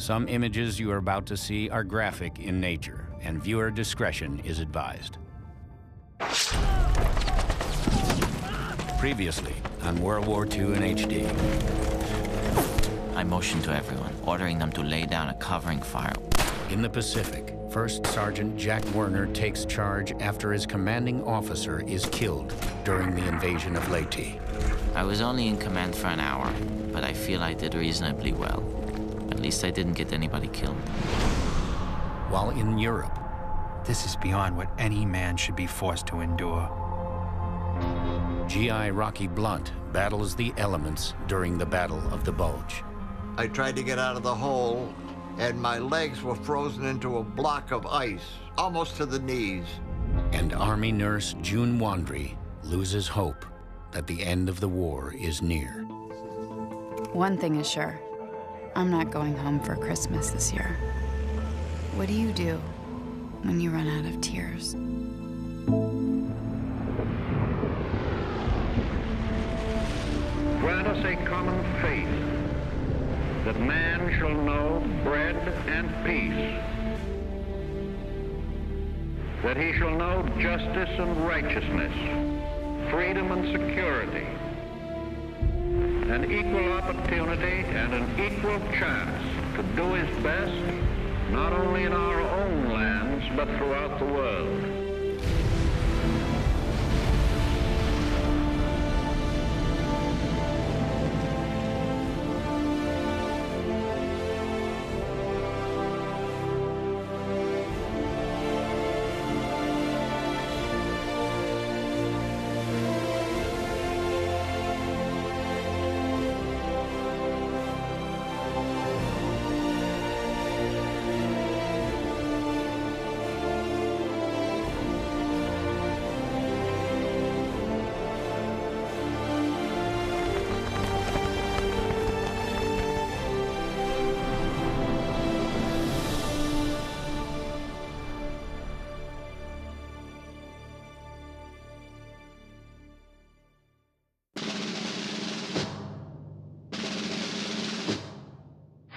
Some images you are about to see are graphic in nature, and viewer discretion is advised. Previously on World War II in HD. I motioned to everyone, ordering them to lay down a covering fire. In the Pacific, First Sergeant Jack Werner takes charge after his commanding officer is killed during the invasion of Leyte. I was only in command for an hour, but I feel I did reasonably well. At least I didn't get anybody killed. While in Europe, this is beyond what any man should be forced to endure. GI Rocky Blunt battles the elements during the Battle of the Bulge. I tried to get out of the hole, and my legs were frozen into a block of ice, almost to the knees. And Army nurse June Wandry loses hope that the end of the war is near. One thing is sure, I'm not going home for Christmas this year. What do you do when you run out of tears? Grant us a common faith that man shall know bread and peace, that he shall know justice and righteousness, freedom and security, an equal opportunity and an equal chance to do his best, not only in our own lands, but throughout the world.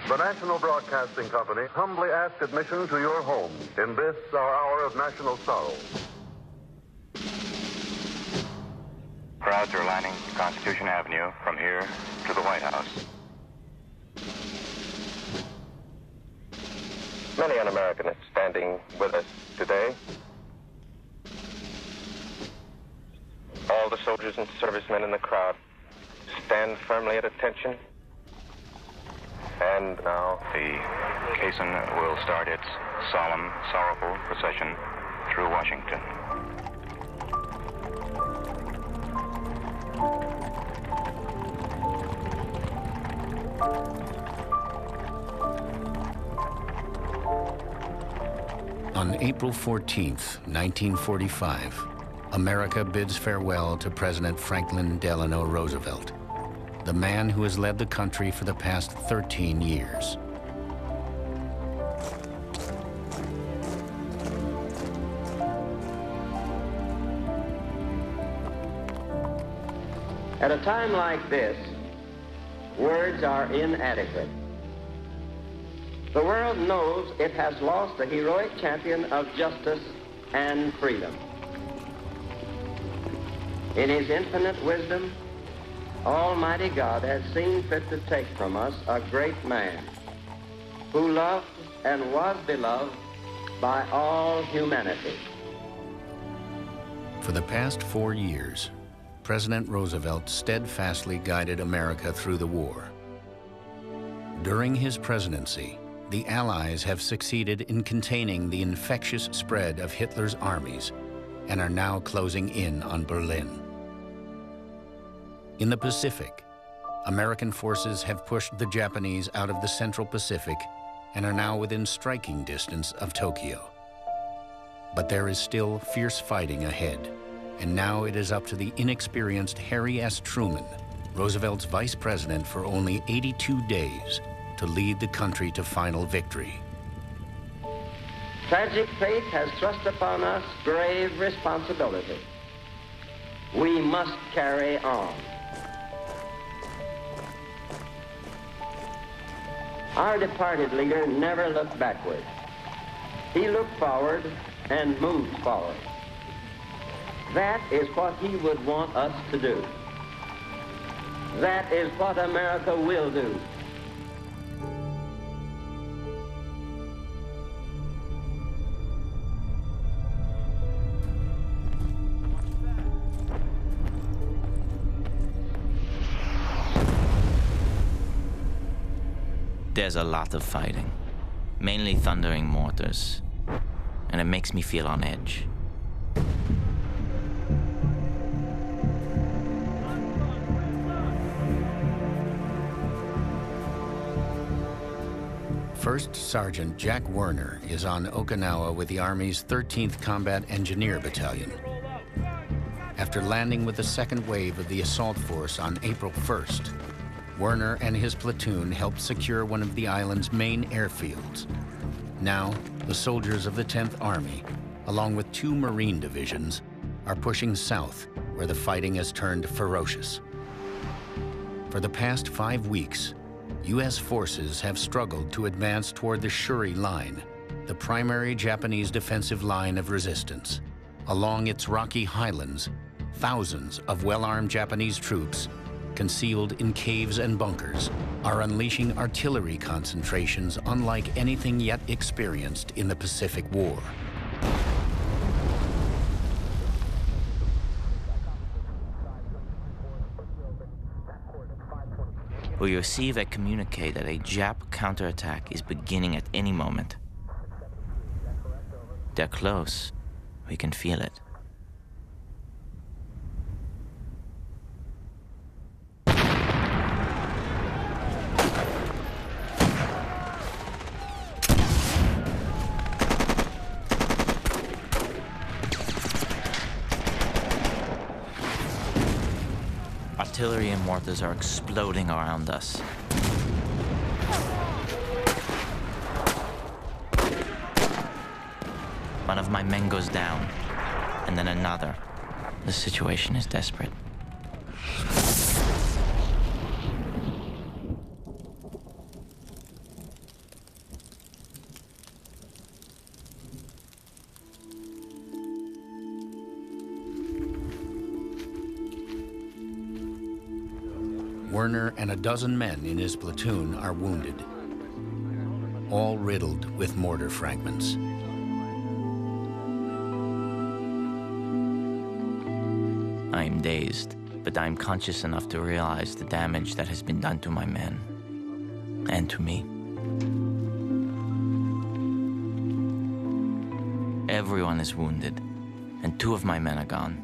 The National Broadcasting Company humbly asks admission to your home in this, our hour of national sorrow. Crowds are lining Constitution Avenue from here to the White House. Many an American is standing with us today. All the soldiers and servicemen in the crowd stand firmly at attention. And now the caisson will start its solemn, sorrowful procession through Washington. On April 14th, 1945, America bids farewell to President Franklin Delano Roosevelt, the man who has led the country for the past 13 years. At a time like this, words are inadequate. The world knows it has lost a heroic champion of justice and freedom. In his infinite wisdom, Almighty God has seen fit to take from us a great man who loved and was beloved by all humanity. For the past 4 years, President Roosevelt steadfastly guided America through the war. During his presidency, the Allies have succeeded in containing the infectious spread of Hitler's armies and are now closing in on Berlin. In the Pacific, American forces have pushed the Japanese out of the Central Pacific and are now within striking distance of Tokyo. But there is still fierce fighting ahead, and now it is up to the inexperienced Harry S. Truman, Roosevelt's vice president for only 82 days, to lead the country to final victory. Tragic fate has thrust upon us grave responsibility. We must carry on. Our departed leader never looked backward. He looked forward and moved forward. That is what he would want us to do. That is what America will do. There's a lot of fighting, mainly thundering mortars, and it makes me feel on edge. First Sergeant Jack Werner is on Okinawa with the Army's 13th Combat Engineer Battalion. After landing with the second wave of the assault force on April 1st, Werner and his platoon helped secure one of the island's main airfields. Now, the soldiers of the 10th Army, along with 2 Marine divisions, are pushing south, where the fighting has turned ferocious. For the past 5 weeks, U.S. forces have struggled to advance toward the Shuri Line, the primary Japanese defensive line of resistance. Along its rocky highlands, thousands of well-armed Japanese troops, concealed in caves and bunkers, are unleashing artillery concentrations unlike anything yet experienced in the Pacific War. We receive a communique that a Jap counterattack is beginning at any moment. They're close. We can feel it. Artillery and mortars are exploding around us. One of my men goes down, and then another. The situation is desperate. Werner and a dozen men in his platoon are wounded, all riddled with mortar fragments. I'm dazed, but I'm conscious enough to realize the damage that has been done to my men, and to me. Everyone is wounded, and 2 of my men are gone.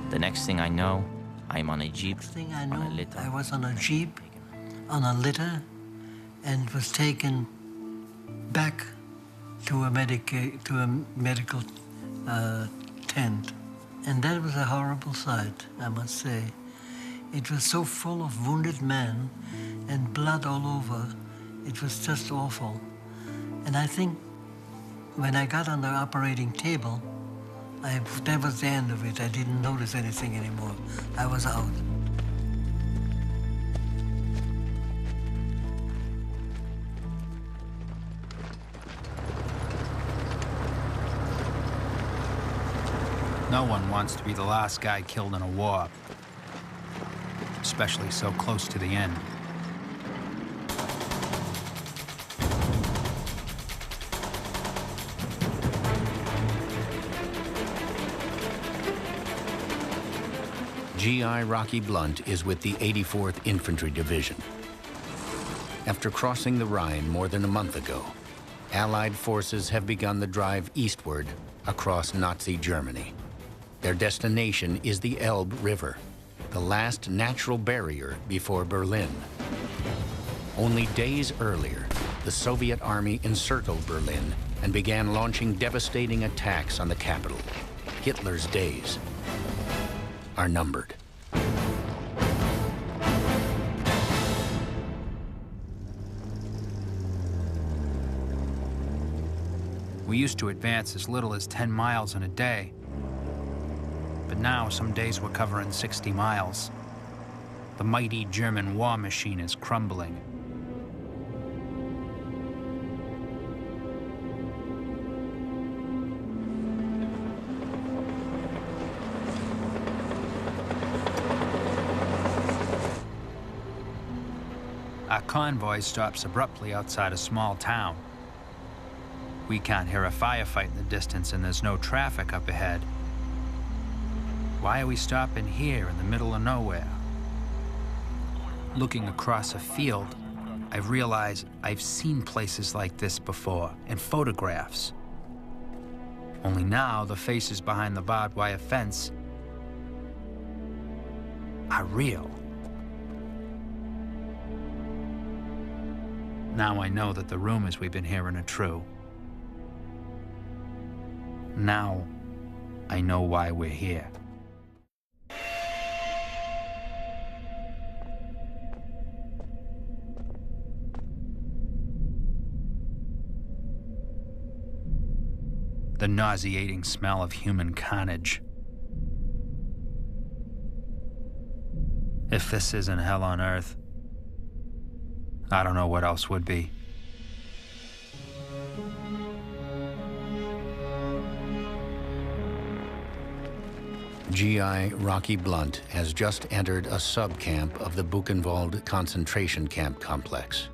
The next thing I know, I'm on a jeep, on a litter. I was on a jeep, on a litter, and was taken back to a medical tent. And that was a horrible sight, I must say. It was so full of wounded men and blood all over. It was just awful. And I think when I got on the operating table, that was the end of it. I didn't notice anything anymore. I was out. No one wants to be the last guy killed in a war, especially so close to the end. GI Rocky Blunt is with the 84th Infantry Division. After crossing the Rhine more than a month ago, Allied forces have begun the drive eastward across Nazi Germany. Their destination is the Elbe River, the last natural barrier before Berlin. Only days earlier, the Soviet army encircled Berlin and began launching devastating attacks on the capital. Hitler's days are numbered. We used to advance as little as 10 miles in a day. But now, some days we're covering 60 miles. The mighty German war machine is crumbling. Our convoy stops abruptly outside a small town. We can't hear a firefight in the distance, and there's no traffic up ahead. Why are we stopping here in the middle of nowhere? Looking across a field, I realize I've seen places like this before in photographs. Only now the faces behind the barbed wire fence are real. Now I know that the rumors we've been hearing are true. Now I know why we're here. The nauseating smell of human carnage. If this isn't hell on earth, I don't know what else would be. GI Rocky Blunt has just entered a sub-camp of the Buchenwald concentration camp complex.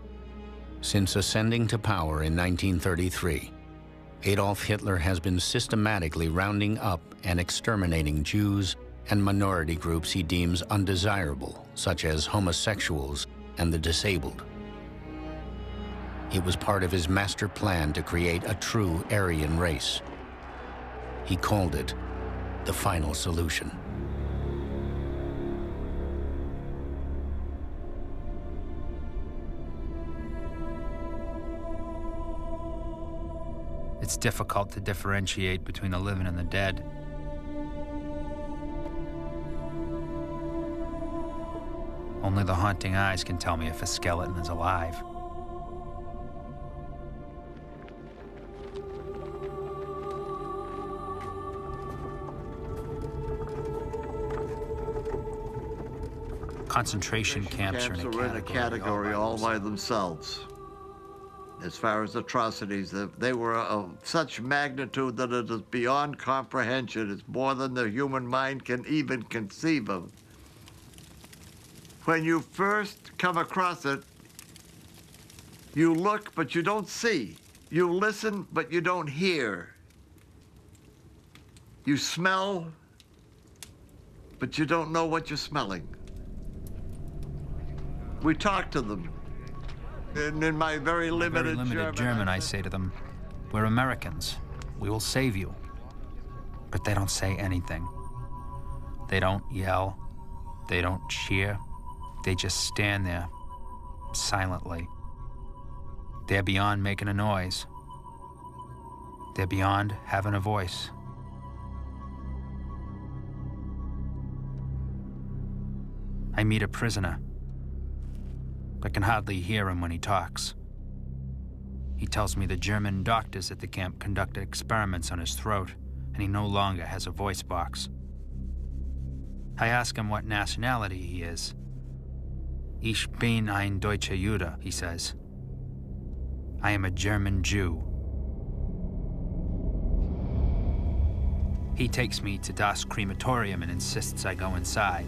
Since ascending to power in 1933, Adolf Hitler has been systematically rounding up and exterminating Jews and minority groups he deems undesirable, such as homosexuals and the disabled. It was part of his master plan to create a true Aryan race. He called it the final solution. It's difficult to differentiate between the living and the dead. Only the haunting eyes can tell me if a skeleton is alive. Concentration camps are in a category all by themselves. As far as atrocities, they were of such magnitude that it is beyond comprehension. It's more than the human mind can even conceive of. When you first come across it, you look, but you don't see. You listen, but you don't hear. You smell, but you don't know what you're smelling. We talk to them. And in my very limited German, I say to them, "We're Americans. We will save you." But they don't say anything. They don't yell. They don't cheer. They just stand there, silently. They're beyond making a noise. They're beyond having a voice. I meet a prisoner. I can hardly hear him when he talks. He tells me the German doctors at the camp conducted experiments on his throat, and he no longer has a voice box. I ask him what nationality he is. Ich bin ein deutscher Jude, he says. I am a German Jew. He takes me to Das Crematorium and insists I go inside.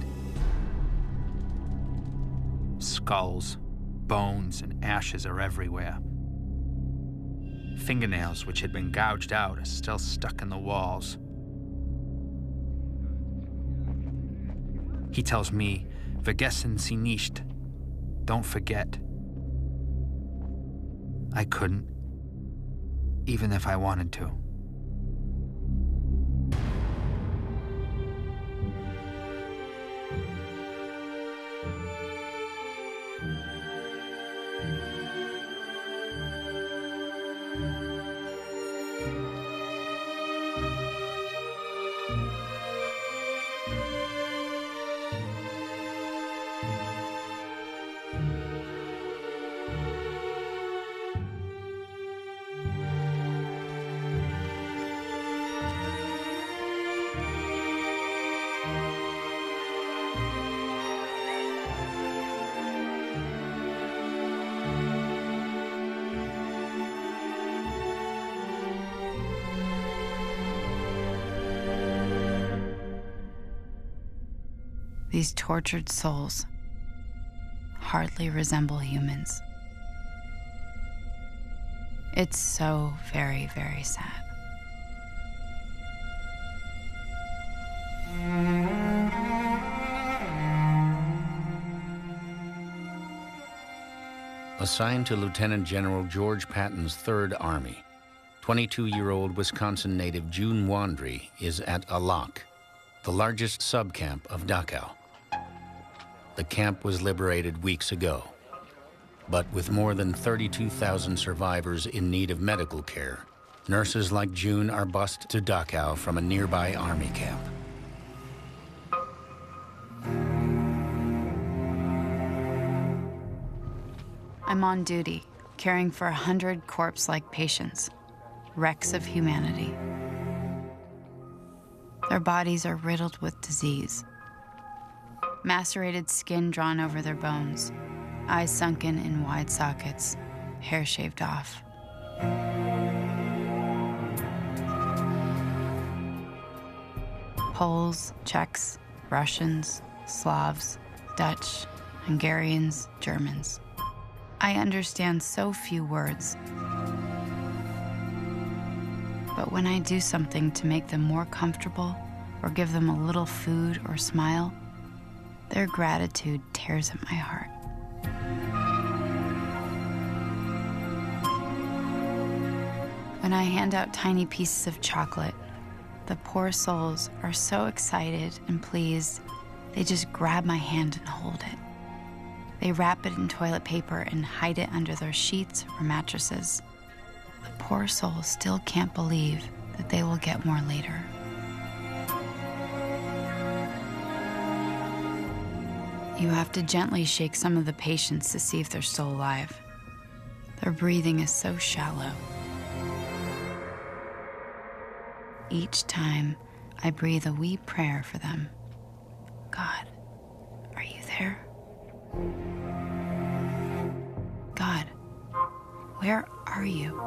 Skulls, bones, and ashes are everywhere. Fingernails, which had been gouged out, are still stuck in the walls. He tells me, "Vergessen Sie nicht," don't forget. I couldn't, even if I wanted to. These tortured souls hardly resemble humans. It's so very, very sad. Assigned to Lieutenant General George Patton's 3rd Army, 22-year-old Wisconsin native June Wandry is at Alak, the largest subcamp of Dachau. The camp was liberated weeks ago, but with more than 32,000 survivors in need of medical care, nurses like June are bused to Dachau from a nearby army camp. I'm on duty, caring for 100 corpse-like patients, wrecks of humanity. Their bodies are riddled with disease. Macerated skin drawn over their bones, eyes sunken in wide sockets, hair shaved off. Poles, Czechs, Russians, Slavs, Dutch, Hungarians, Germans. I understand so few words. But when I do something to make them more comfortable or give them a little food or smile, their gratitude tears at my heart. When I hand out tiny pieces of chocolate, the poor souls are so excited and pleased, they just grab my hand and hold it. They wrap it in toilet paper and hide it under their sheets or mattresses. The poor souls still can't believe that they will get more later. You have to gently shake some of the patients to see if they're still alive. Their breathing is so shallow. Each time, I breathe a wee prayer for them. God, are you there? God, where are you?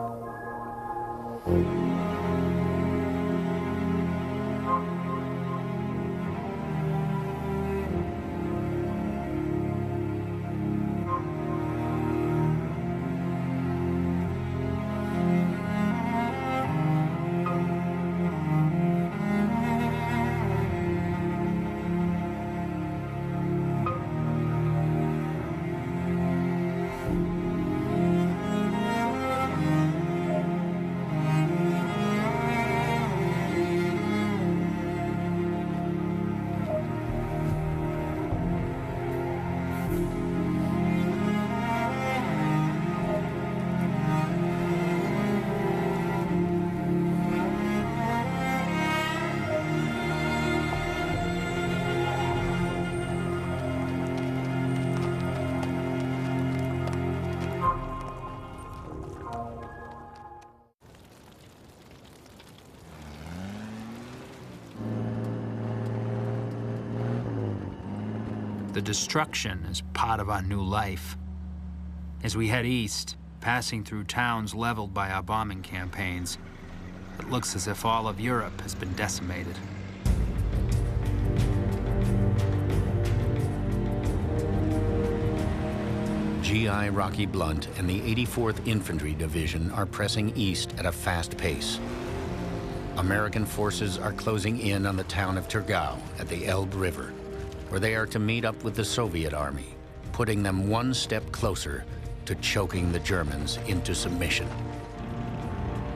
The destruction is part of our new life. As we head east, passing through towns leveled by our bombing campaigns, it looks as if all of Europe has been decimated. GI Rocky Blunt and the 84th Infantry Division are pressing east at a fast pace. American forces are closing in on the town of Turgau at the Elbe River, where they are to meet up with the Soviet army, putting them one step closer to choking the Germans into submission.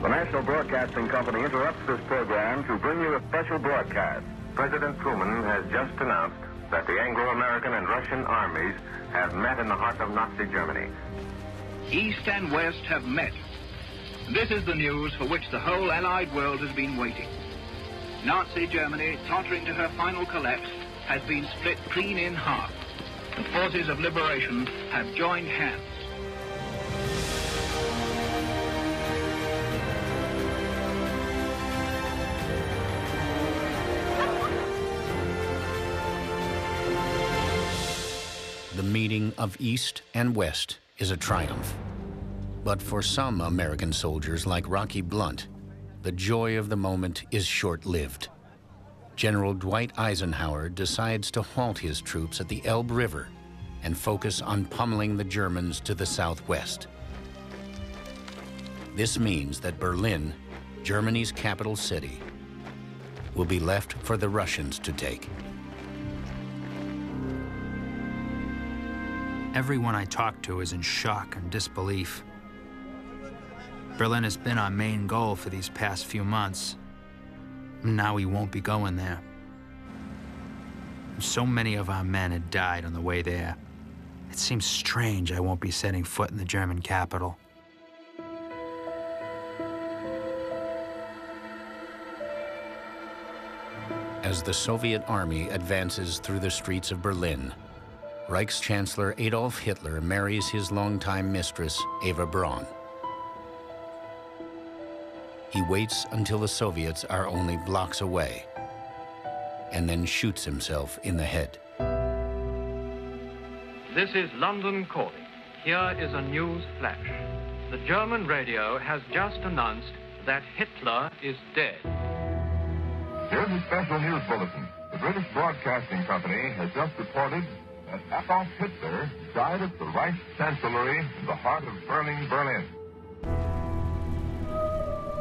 The National Broadcasting Company interrupts this program to bring you a special broadcast. President Truman has just announced that the Anglo-American and Russian armies have met in the heart of Nazi Germany. East and West have met. This is the news for which the whole Allied world has been waiting. Nazi Germany, tottering to her final collapse, has been split clean in half. The forces of liberation have joined hands. The meeting of East and West is a triumph. But for some American soldiers like Rocky Blunt, the joy of the moment is short-lived. General Dwight Eisenhower decides to halt his troops at the Elbe River and focus on pummeling the Germans to the southwest. This means that Berlin, Germany's capital city, will be left for the Russians to take. Everyone I talk to is in shock and disbelief. Berlin has been our main goal for these past few months. Now we won't be going there. So many of our men had died on the way there. It seems strange I won't be setting foot in the German capital. As the Soviet army advances through the streets of Berlin, Reichschancellor Adolf Hitler marries his longtime mistress, Eva Braun. He waits until the Soviets are only blocks away, and then shoots himself in the head. This is London calling. Here is a news flash. The German radio has just announced that Hitler is dead. Here's a special news bulletin. The British Broadcasting Company has just reported that Adolf Hitler died at the Reich Chancellery in the heart of burning Berlin.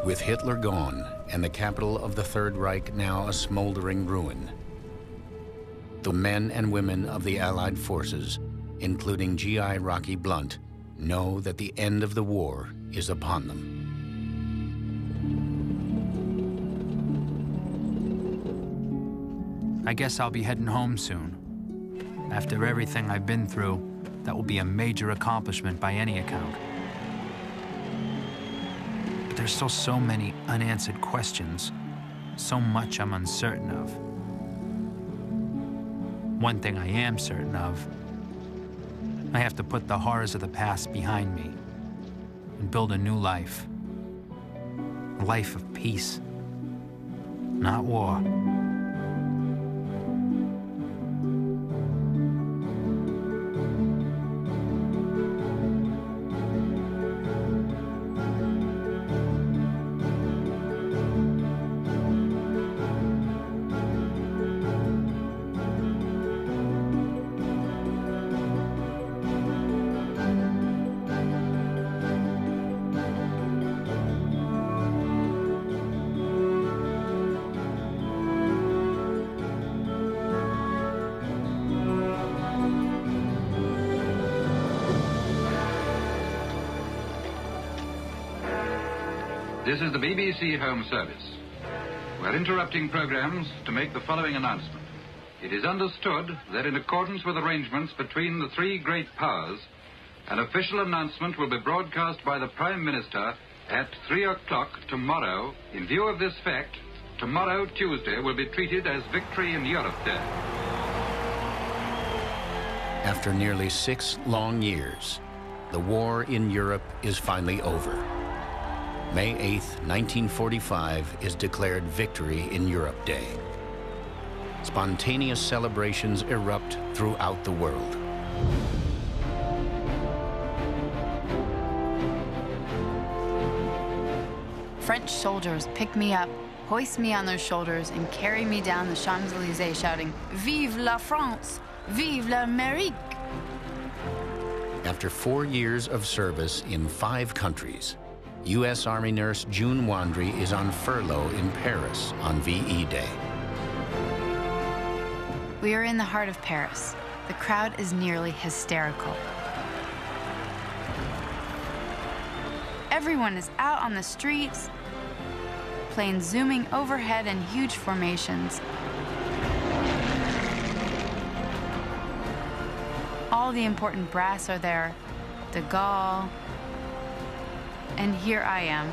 With Hitler gone and the capital of the Third Reich now a smoldering ruin, the men and women of the Allied forces, including GI Rocky Blunt, know that the end of the war is upon them. I guess I'll be heading home soon. After everything I've been through, that will be a major accomplishment by any account. But there's still so many unanswered questions, so much I'm uncertain of. One thing I am certain of, I have to put the horrors of the past behind me and build a new life. A life of peace, not war. This is the BBC Home Service. We're interrupting programs to make the following announcement. It is understood that in accordance with arrangements between the three great powers, an official announcement will be broadcast by the Prime Minister at 3 o'clock tomorrow. In view of this fact, tomorrow, Tuesday, will be treated as Victory in Europe Day. After nearly 6 long years, the war in Europe is finally over. May 8th, 1945 is declared Victory in Europe Day. Spontaneous celebrations erupt throughout the world. French soldiers pick me up, hoist me on their shoulders, and carry me down the Champs-Élysées shouting, "Vive la France! Vive l'Amérique!" After 4 years of service in 5 countries, U.S. Army nurse June Wandry is on furlough in Paris on VE Day. We are in the heart of Paris. The crowd is nearly hysterical. Everyone is out on the streets, planes zooming overhead in huge formations. All the important brass are there, de Gaulle, and here I am.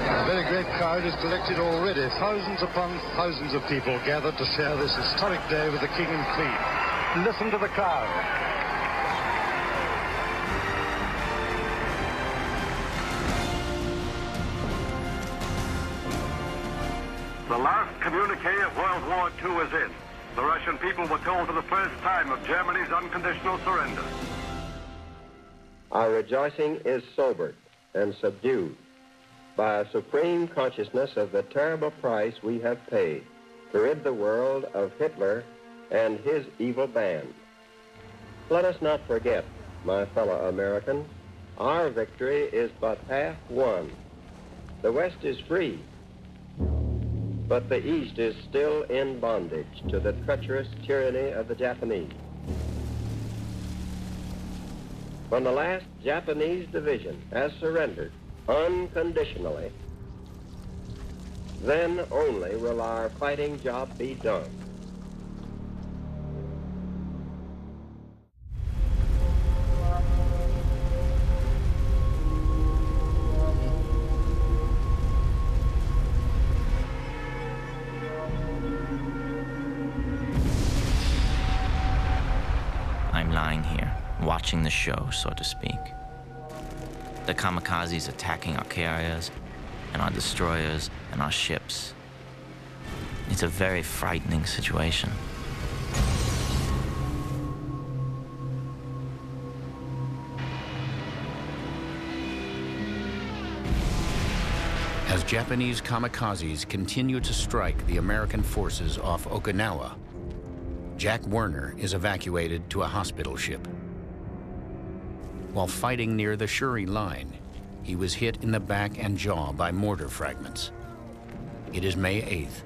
A very great crowd is collected already. Thousands upon thousands of people gathered to share this historic day with the King and Queen. Listen to the crowd. The last communique of World War II is in. The Russian people were told for the first time of Germany's unconditional surrender. Our rejoicing is sobered and subdued by a supreme consciousness of the terrible price we have paid to rid the world of Hitler and his evil band. Let us not forget, my fellow Americans, our victory is but half won. The West is free, but the East is still in bondage to the treacherous tyranny of the Japanese. When the last Japanese division has surrendered unconditionally, then only will our fighting job be done. I'm lying here, watching the show, so to speak. The kamikazes attacking our carriers, and our destroyers, and our ships. It's a very frightening situation. As Japanese kamikazes continue to strike the American forces off Okinawa, Jack Werner is evacuated to a hospital ship. While fighting near the Shuri line, he was hit in the back and jaw by mortar fragments. It is May 8th,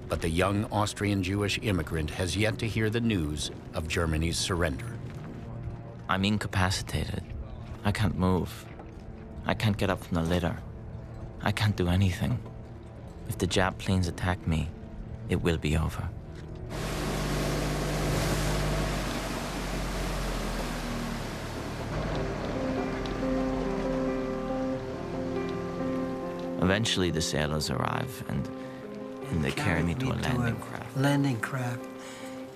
but the young Austrian Jewish immigrant has yet to hear the news of Germany's surrender. I'm incapacitated. I can't move. I can't get up from the litter. I can't do anything. If the Jap planes attack me, it will be over. Eventually, the sailors arrive, and they carry me to a landing craft.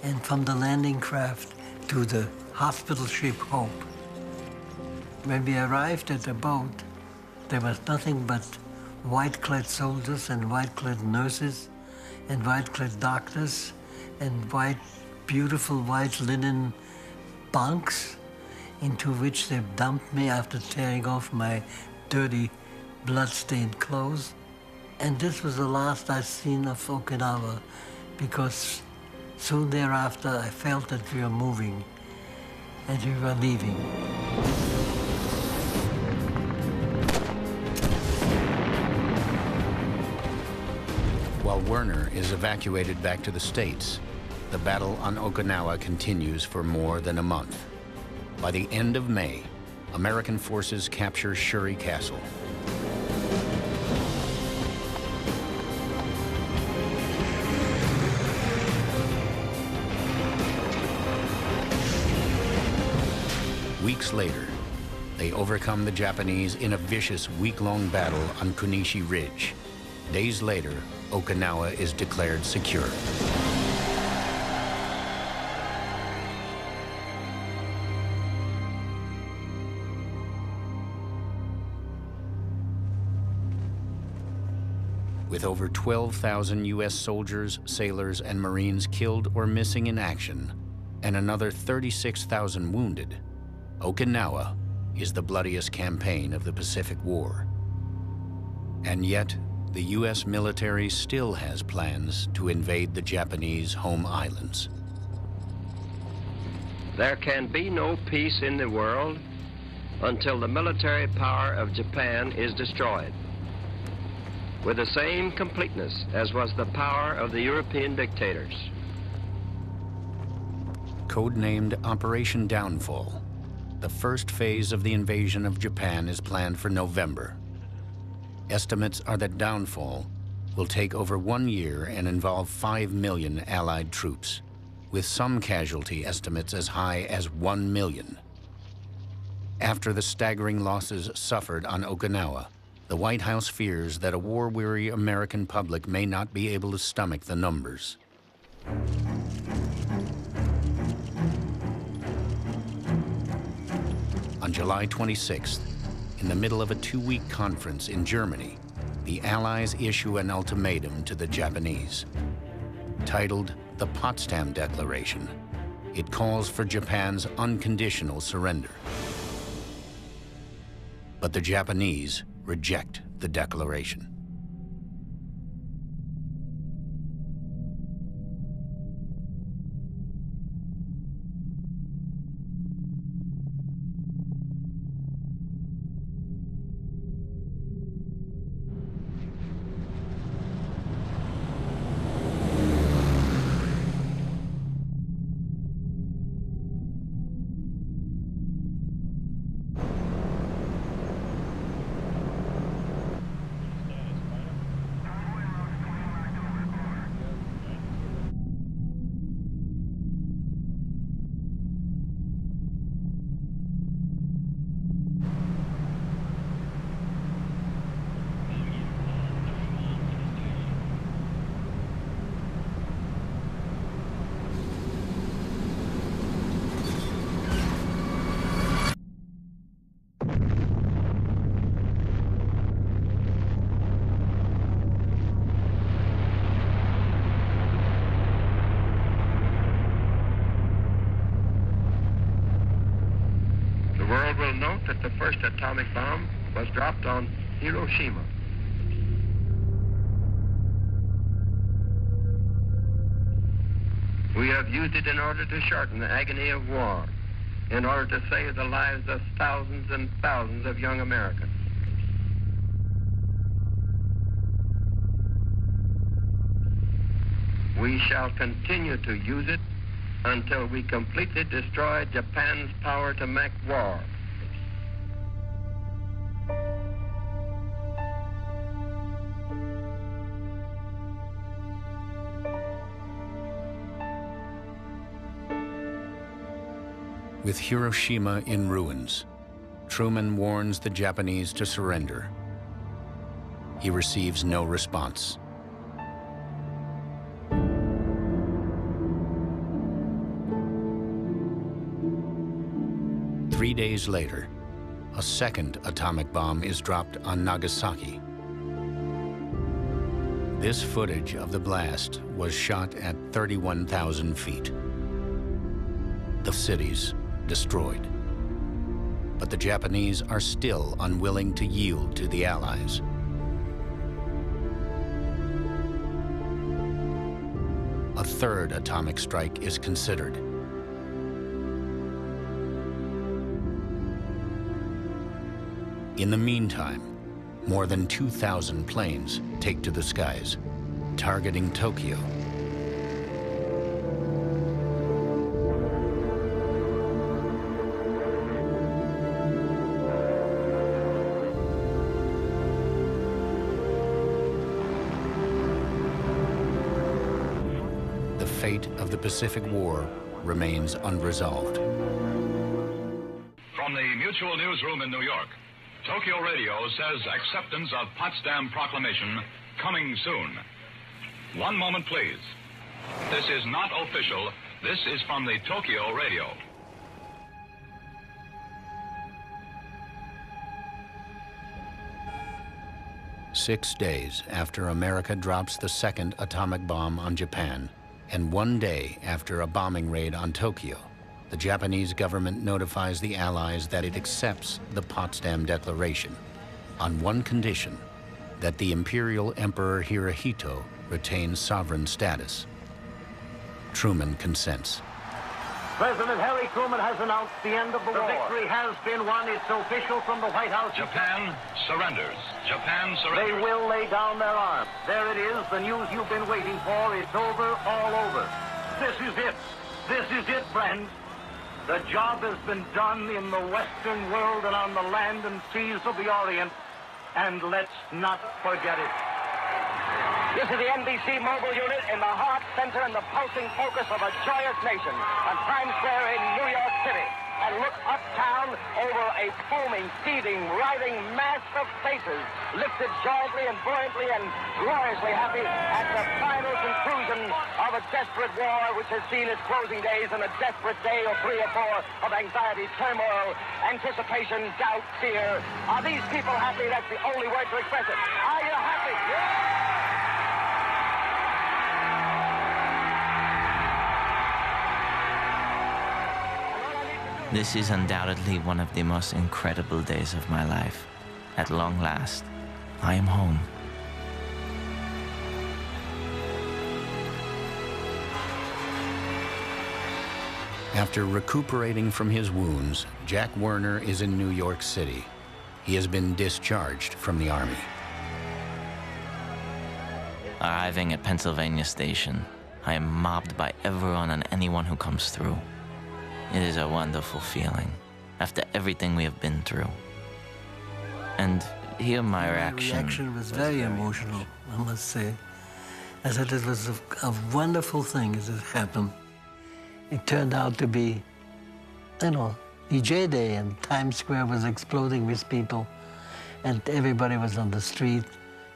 And from the landing craft to the hospital ship Hope. When we arrived at the boat, there was nothing but white-clad soldiers and white-clad nurses and white-clad doctors and beautiful white linen bunks into which they dumped me after tearing off my dirty blood-stained clothes. And this was the last I'd seen of Okinawa, because soon thereafter I felt that we were moving and we were leaving. While Werner is evacuated back to the States, the battle on Okinawa continues for more than a month. By the end of May, American forces capture Shuri Castle. Weeks later, they overcome the Japanese in a vicious week-long battle on Kunishi Ridge. Days later, Okinawa is declared secure. With over 12,000 U.S. soldiers, sailors, and Marines killed or missing in action, and another 36,000 wounded, Okinawa is the bloodiest campaign of the Pacific War. And yet, the U.S. military still has plans to invade the Japanese home islands. There can be no peace in the world until the military power of Japan is destroyed, with the same completeness as was the power of the European dictators. Codenamed Operation Downfall, the first phase of the invasion of Japan is planned for November. Estimates are that Downfall will take over 1 year and involve 5 million Allied troops, with some casualty estimates as high as 1 million. After the staggering losses suffered on Okinawa, the White House fears that a war-weary American public may not be able to stomach the numbers. On July 26th, in the middle of a 2-week conference in Germany, the Allies issue an ultimatum to the Japanese. Titled the Potsdam Declaration, it calls for Japan's unconditional surrender. But the Japanese reject the declaration. The world will note that the first atomic bomb was dropped on Hiroshima. We have used it in order to shorten the agony of war, in order to save the lives of thousands and thousands of young Americans. We shall continue to use it until we completely destroy Japan's power to make war. With Hiroshima in ruins, Truman warns the Japanese to surrender. He receives no response. Three days later, a second atomic bomb is dropped on Nagasaki. This footage of the blast was shot at 31,000 feet. The city's destroyed. But the Japanese are still unwilling to yield to the Allies. A third atomic strike is considered. In the meantime, more than 2,000 planes take to the skies, targeting Tokyo. The fate of the Pacific War remains unresolved. From the Mutual Newsroom in New York, Tokyo Radio says acceptance of Potsdam Proclamation coming soon. One moment, please. This is not official. This is from the Tokyo Radio. Six days after America drops the second atomic bomb on Japan, and 1 day after a bombing raid on Tokyo, the Japanese government notifies the Allies that it accepts the Potsdam Declaration on one condition, that the Imperial Emperor Hirohito retains sovereign status. Truman consents. President Harry Truman has announced the end of the war. The victory has been won. It's official from the White House. Japan surrenders. Japan surrenders. They will lay down their arms. There it is, the news you've been waiting for. It's over, all over. This is it. This is it, friends. The job has been done in the Western world and on the land and seas of the Orient, and let's not forget it. This is the NBC mobile unit in the heart, center, and the pulsing focus of a joyous nation on Times Square in New York City. And look uptown over a foaming, seething, writhing mass of faces, lifted joyfully and buoyantly and gloriously happy at the final conclusion of a desperate war which has seen its closing days in a desperate day or 3 or 4 of anxiety, turmoil, anticipation, doubt, fear. Are these people happy? That's the only word to express it. Are you happy? This is undoubtedly one of the most incredible days of my life. At long last, I am home. After recuperating from his wounds, Jack Werner is in New York City. He has been discharged from the Army. Arriving at Pennsylvania Station, I am mobbed by everyone and anyone who comes through. It is a wonderful feeling, after everything we have been through. And here my reaction... My reaction was very emotional, I must say. I thought it was a wonderful thing as it happened. It turned out to be, you know, VJ Day, and Times Square was exploding with people, and everybody was on the street,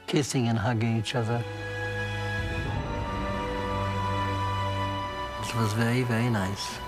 kissing and hugging each other. It was very, very nice.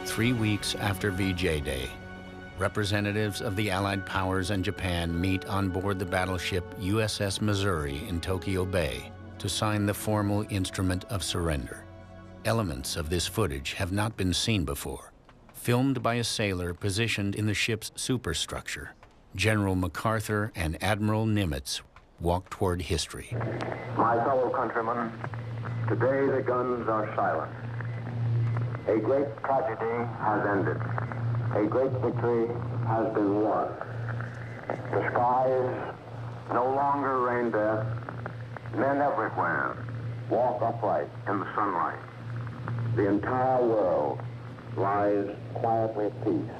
Three weeks after VJ Day, representatives of the Allied powers and Japan meet on board the battleship USS Missouri in Tokyo Bay to sign the formal instrument of surrender. Elements of this footage have not been seen before. Filmed by a sailor positioned in the ship's superstructure, General MacArthur and Admiral Nimitz walk toward history. My fellow countrymen, today the guns are silent. A great tragedy has ended. A great victory has been won. The skies no longer rain death. Men everywhere walk upright in the sunlight. The entire world lies quietly at peace.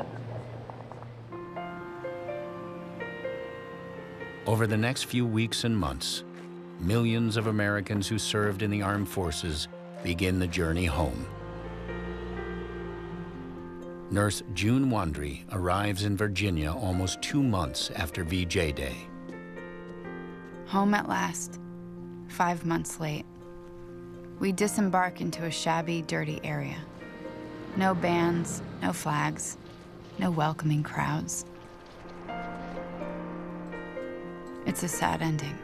Over the next few weeks and months, millions of Americans who served in the armed forces begin the journey home. Nurse June Wandry arrives in Virginia almost 2 months after VJ Day. Home at last, 5 months late. We disembark into a shabby, dirty area. No bands, no flags, no welcoming crowds. It's a sad ending.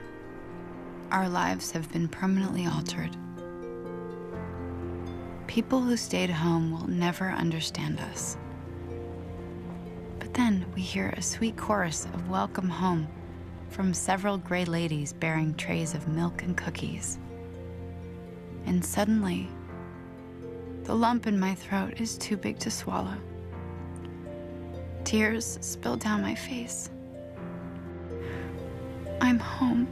Our lives have been permanently altered. People who stayed home will never understand us. But then we hear a sweet chorus of welcome home from several gray ladies bearing trays of milk and cookies. And suddenly, the lump in my throat is too big to swallow. Tears spill down my face. I'm home.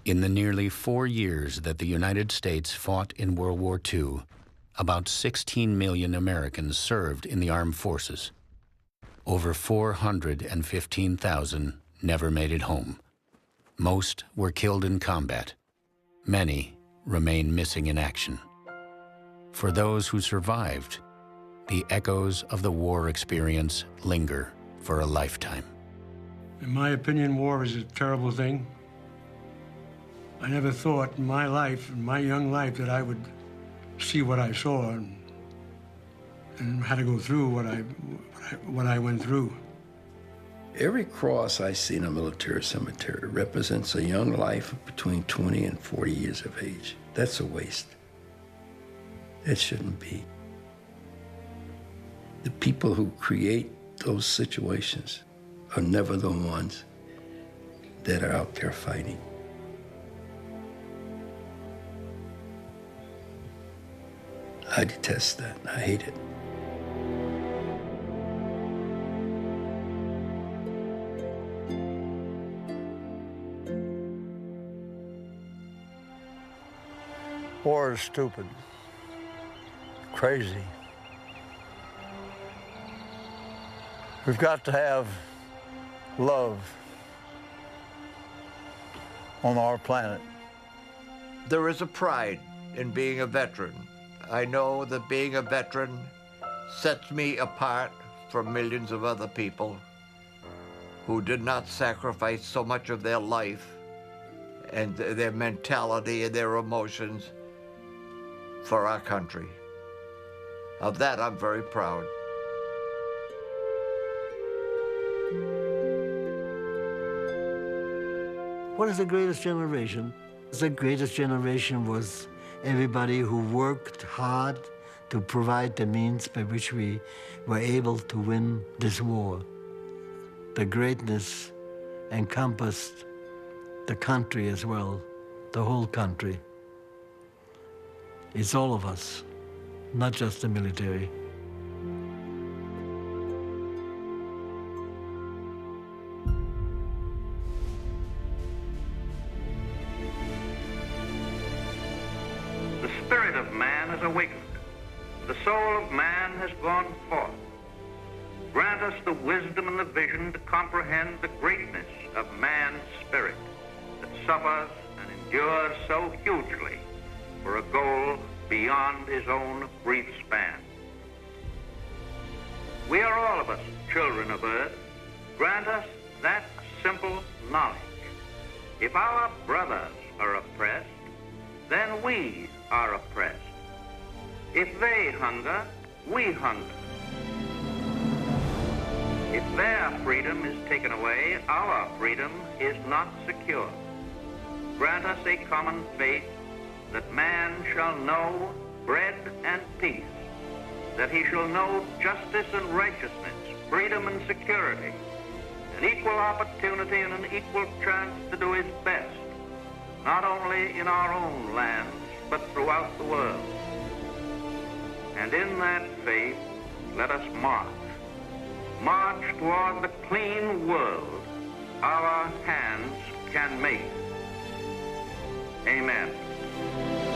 In the nearly 4 years that the United States fought in World War II, about 16 million Americans served in the armed forces. Over 415,000 never made it home. Most were killed in combat. Many remain missing in action. For those who survived, the echoes of the war experience linger for a lifetime. In my opinion, war is a terrible thing. I never thought in my life, in my young life, that I would see what I saw and had to go through what I went through. Every cross I see in a military cemetery represents a young life of between 20 and 40 years of age. That's a waste. It shouldn't be. The people who create those situations are never the ones that are out there fighting. I detest that. I hate it. War is stupid, crazy. We've got to have love on our planet. There is a pride in being a veteran. I know that being a veteran sets me apart from millions of other people who did not sacrifice so much of their life and their mentality and their emotions for our country. Of that, I'm very proud. What is the greatest generation? The greatest generation was everybody who worked hard to provide the means by which we were able to win this war. The greatness encompassed the country as well, the whole country. It's all of us, not just the military. The spirit of man has awakened. The soul of man has gone forth. Grant us the wisdom and the vision to comprehend the greatness of man's spirit that suffers and endures so hugely for a goal beyond his own brief span. We are all of us children of earth. Grant us that simple knowledge. If our brothers are oppressed, then we are oppressed. If they hunger, we hunger. If their freedom is taken away, our freedom is not secure. Grant us a common faith that man shall know bread and peace, that he shall know justice and righteousness, freedom and security, an equal opportunity and an equal chance to do his best, not only in our own lands, but throughout the world. And in that faith, let us march toward the clean world our hands can make. Amen.